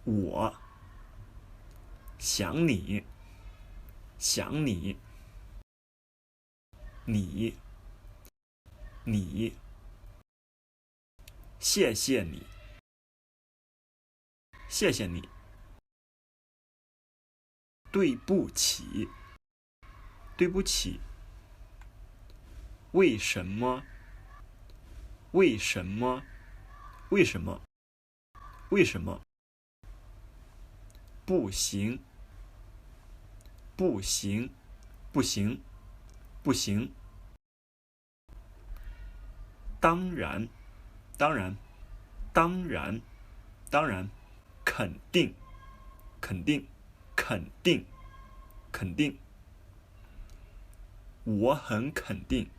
我想你，想你，你，你，谢谢你，谢谢你，对不起，对不起，为什么？为什么？为什么？为什么？不行，不行，不行，不行。当然，当然，当然，当然，肯定，肯定，肯定，肯定。我很肯定，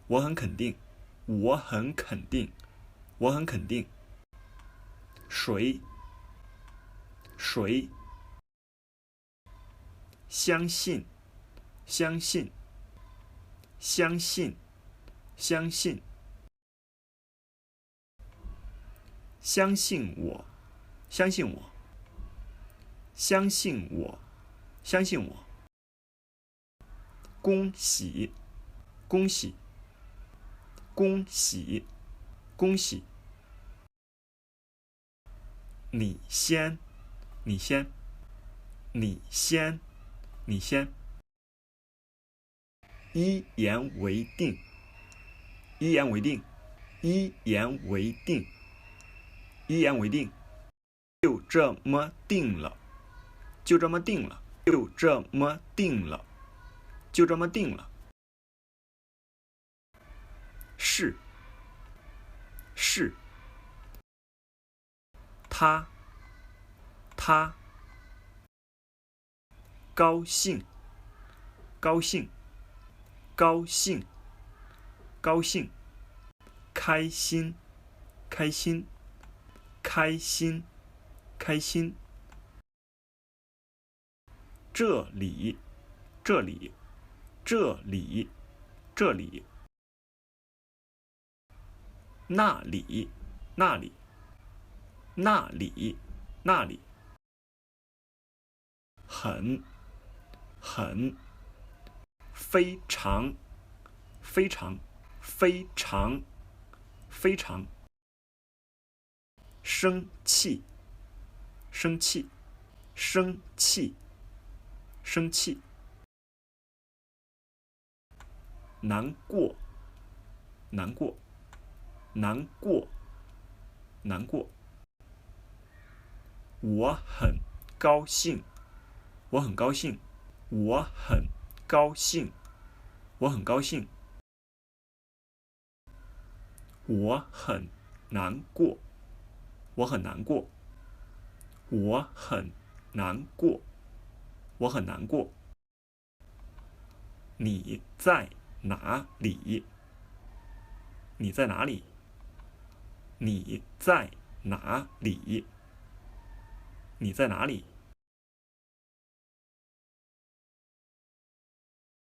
我很肯定，我很肯定，我很肯定。谁？谁？相信，相信，相信，相信，相信我，相信我，相信我，相信我。恭喜，恭喜，恭喜，恭喜。你先，你先，你先，你先。一言为定，一言为定，一言为定，一言为定。就这么定了，就这么定了，就这么定了，就这么定了。是，是。他，他。高兴，高兴，高兴，高兴。开心，开心，开心，开心。这里，这里，这里，这里。那里，那里，那里，那里。很，很，非常，非常，非常，非常。生气，生气，生气，生气。难过，难过，难过，难过。我很高兴，我很高兴，我很高兴，我很高兴。我很难过，我很难过，我很难过，我很难过。你在哪里？你在哪里？你在哪里？你在哪里？